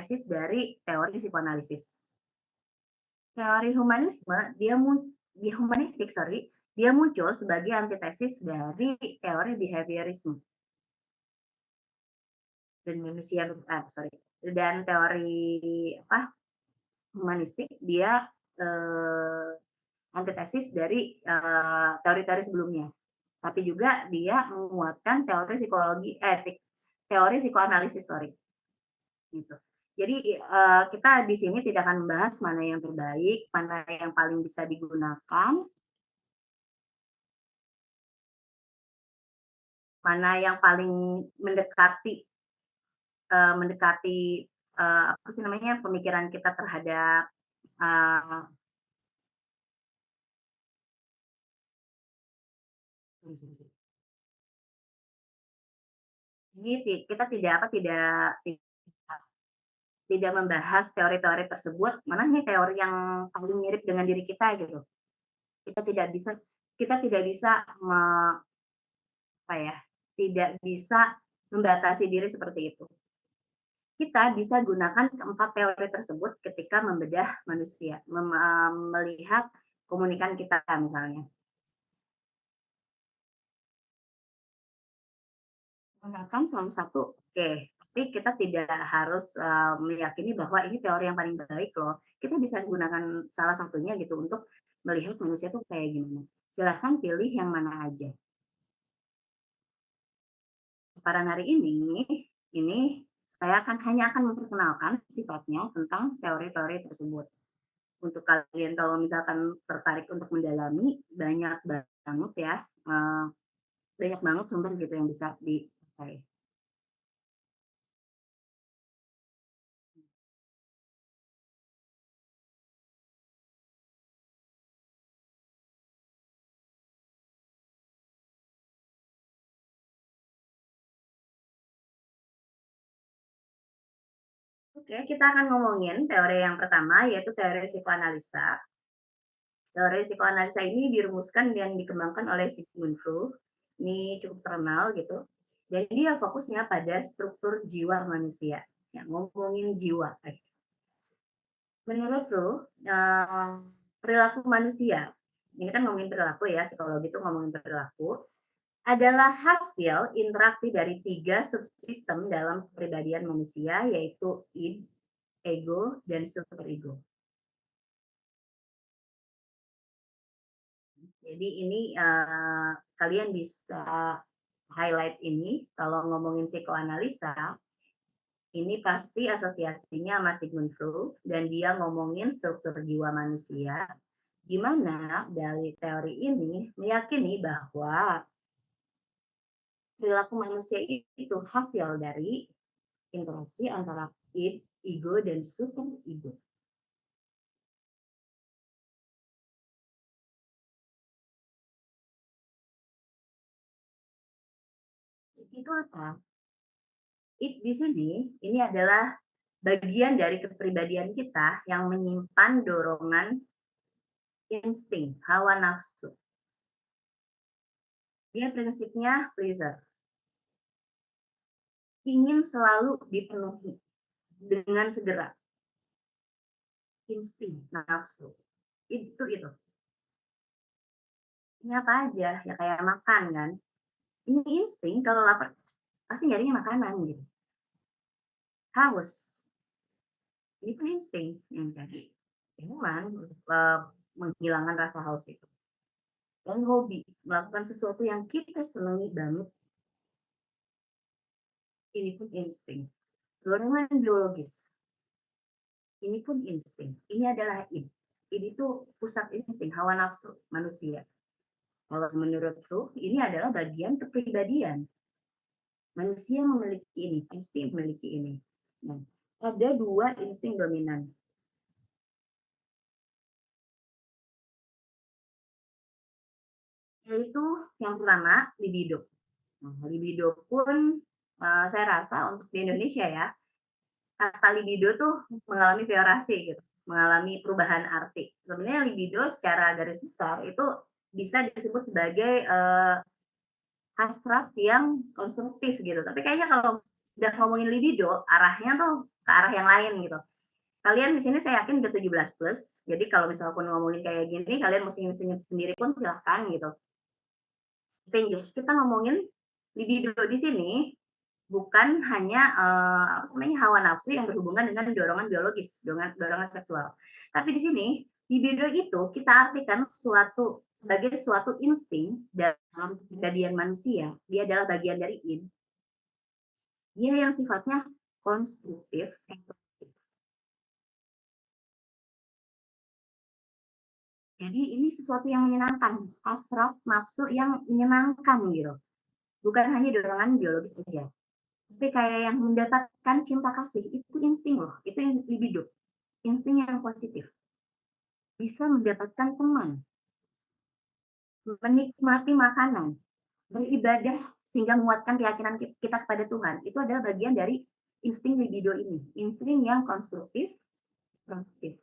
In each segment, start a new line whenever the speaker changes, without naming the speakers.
antitesis dari teori psikoanalisis. Teori humanisme dia humanistik, sorry, dia muncul sebagai antitesis dari teori behaviorisme dan sorry, dan teori apa, humanistik dia, antitesis dari, teori-teori sebelumnya. Tapi juga dia menguatkan teori psikoanalisis, sorry, gitu. Jadi, kita di sini tidak akan membahas mana yang terbaik, mana yang paling bisa digunakan, mana yang paling mendekati, mendekati, apa sih namanya, pemikiran kita terhadap, eee, sini sini sini. Jadi kita tidak apa, tidak membahas teori-teori tersebut, mana nih teori yang paling mirip dengan diri kita gitu. Kita tidak bisa kita tidak bisa apa ya, tidak bisa membatasi diri seperti itu. Kita bisa gunakan keempat teori tersebut ketika membedah manusia, melihat komunikan kita misalnya. Gunakan salah satu, oke, tapi kita tidak harus, meyakini bahwa ini teori yang paling baik loh. Kita bisa gunakan salah satunya gitu untuk melihat manusia tuh kayak gimana. Silahkan pilih yang mana aja. Paparan hari ini saya hanya akan memperkenalkan sifatnya tentang teori-teori tersebut. Untuk kalian kalau misalkan tertarik untuk mendalami, banget ya, eee, banyak banget sumber gitu yang bisa dipakai. Oke, kita akan ngomongin teori yang pertama, yaitu teori psikoanalisa. Teori psikoanalisa ini dirumuskan dan dikembangkan oleh Sigmund Freud. Ini cukup terkenal gitu. Dan dia fokusnya pada struktur jiwa manusia. Ya, ngomongin jiwa. Menurut Freud, perilaku manusia, ini kan ngomongin perilaku ya, psikologi itu ngomongin perilaku, adalah hasil interaksi dari 3 subsistem dalam kepribadian manusia, yaitu id, ego, dan superego. Jadi ini, kalian bisa highlight ini kalau ngomongin psikoanalisa, ini pasti asosiasinya sama Sigmund Freud dan dia ngomongin struktur jiwa manusia, di mana dari teori ini meyakini bahwa perilaku manusia itu hasil dari interaksi antara id, ego, dan superego. Itu apa? Id di sini, ini adalah bagian dari kepribadian kita yang menyimpan dorongan insting, hawa nafsu. Dia prinsipnya pleaser, ingin selalu dipenuhi dengan segera, insting, nafsu. Itu. Ini apa aja? Ya kayak makan kan. Ini insting kalau lapar pasti nyarinya makanan gitu. Haus, ini pun insting yang jadi hewan untuk menghilangkan rasa haus itu. Dan hobi, melakukan sesuatu yang kita senangi banget, ini pun insting. Dorongan biologis, ini pun insting. Ini adalah id. Id itu pusat insting, hawa nafsu manusia. Kalau menurut Freud, ini adalah bagian kepribadian. Manusia memiliki ini, pasti memiliki ini. Nah, ada 2 insting dominan. Yaitu yang pertama, libido. Nah, libido pun, saya rasa untuk di Indonesia ya, kata libido tuh mengalami peorasi gitu, mengalami perubahan arti. Sebenarnya libido secara garis besar itu bisa disebut sebagai, hasrat yang konstruktif gitu, tapi kayaknya kalau udah ngomongin libido, arahnya tuh ke arah yang lain gitu. Kalian di sini saya yakin udah 17 plus, jadi kalau misal pun ngomongin kayak gini, kalian mau senyum-senyum sendiri pun silahkan gitu. Tapi yang jelas kita ngomongin libido di sini bukan hanya, apa namanya, hawa nafsu yang berhubungan dengan dorongan biologis, dorongan seksual. Tapi di sini, libido itu kita artikan sebagai suatu insting dalam kepribadian manusia, dia adalah bagian dari yin, dia yang sifatnya konstruktif, jadi ini sesuatu yang menyenangkan, hasrat nafsu yang menyenangkan gitu, bukan hanya dorongan biologis saja. Tapi kayak yang mendapatkan cinta kasih, itu insting loh, itu libido, insting yang positif. Bisa mendapatkan teman, menikmati makanan, beribadah sehingga menguatkan keyakinan kita kepada Tuhan. Itu adalah bagian dari insting libido ini, insting yang konstruktif, produktif.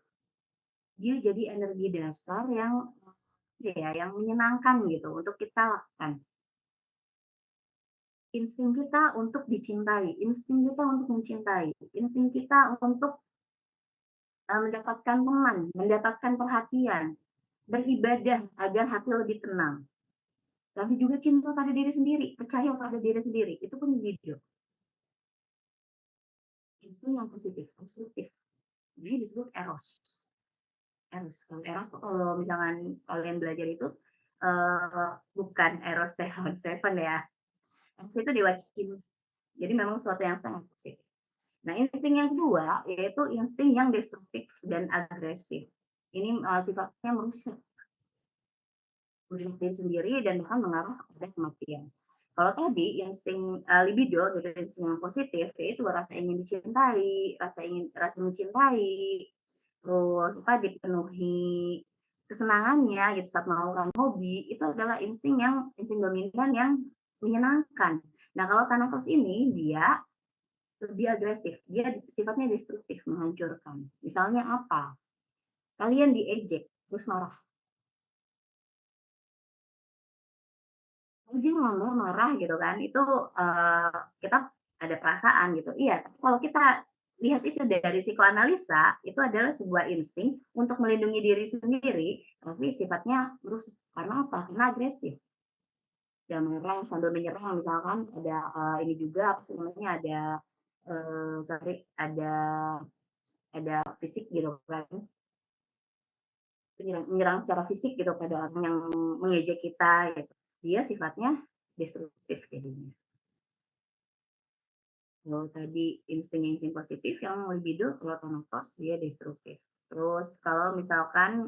Dia jadi energi dasar yang ya, yang menyenangkan gitu untuk kita lakukan. Insting kita untuk dicintai, insting kita untuk mencintai, insting kita untuk mendapatkan teman, mendapatkan perhatian, beribadah agar hati lebih tenang. Lalu juga cinta pada diri sendiri, percaya pada diri sendiri, itu pun libido. Insting yang positif, konstruktif. Ini disebut eros. Eros. Kalau eros tuh kalau misalkan kalian belajar itu bukan eros seven seven ya. Eros itu dewa cinta. Jadi memang sesuatu yang sangat positif. Nah, insting yang kedua yaitu insting yang destruktif dan agresif. Ini sifatnya merusak diri sendiri dan bahkan mengarah kepada kematian. Kalau tadi insting libido gitu, insting yang positif yaitu rasa ingin dicintai, rasa mencintai, terus apa dipenuhi kesenangannya gitu saat melakukan hobi, itu adalah insting dominan yang menyenangkan. Nah, kalau Thanatos ini dia lebih agresif, dia sifatnya destruktif, menghancurkan. Misalnya apa? Kalian diejek, terus marah. Dia ngomong marah gitu kan, itu, kita ada perasaan gitu. Iya, tapi kalau kita lihat itu dari psikoanalisa, itu adalah sebuah insting untuk melindungi diri sendiri, tapi sifatnya merusak. Karena apa? Karena agresif. Dia marah sambil menyerang misalkan ada, ini juga apa sih namanya, sorry, ada fisik gitu kan, menyerang secara fisik gitu pada orang yang mengejek kita gitu. Dia sifatnya destruktif jadinya. Kalau tadi insting-insting positif yang libido, kalau Thanatos dia destruktif. Terus kalau misalkan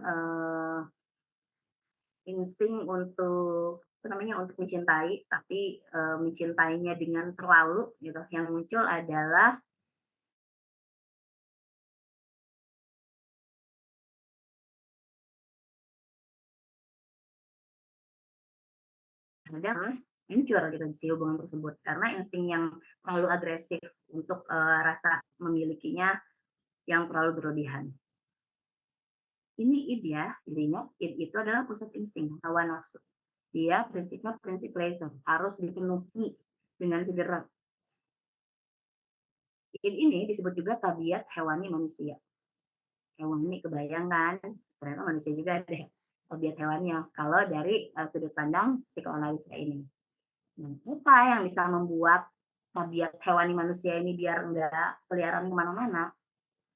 insting untuk apa namanya untuk mencintai, tapi mencintainya dengan terlalu gitu, yang muncul adalah kadang hancur gitu si hubungan tersebut karena insting yang terlalu agresif untuk rasa memilikinya yang terlalu berlebihan. Ini id ya, jadi ingat id itu adalah pusat insting, hawa nafsu. Dia prinsipnya prinsip pleasure, harus dipenuhi dengan segera. Id ini disebut juga tabiat hewani manusia. Hewani kebayang kan? Ternyata manusia juga ada tabiat hewannya. Kalau dari sudut pandang psikoanalisa ini. Nah, apa yang bisa membuat tabiat hewani manusia ini biar enggak keliaran kemana-mana?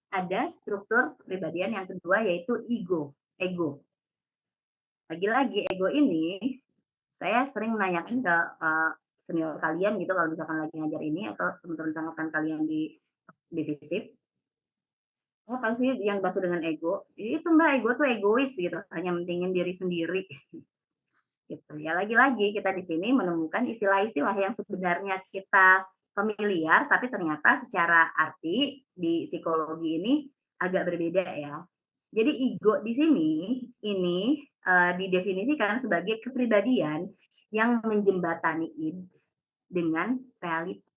Ada struktur kepribadian yang kedua yaitu ego. Lagi-lagi ego ini saya sering menanyakan ke senior kalian gitu kalau misalkan lagi ngajar ini atau teman-teman angkatan kalian di divisi, apa sih yang dimaksud dengan ego? Itu Mbak, ego tuh egois gitu, hanya mentingin diri sendiri gitu. Ya lagi-lagi kita di sini menemukan istilah-istilah yang sebenarnya kita familiar, tapi ternyata secara arti di psikologi ini agak berbeda ya. Jadi ego di sini ini didefinisikan sebagai kepribadian yang menjembatani id dengan realita.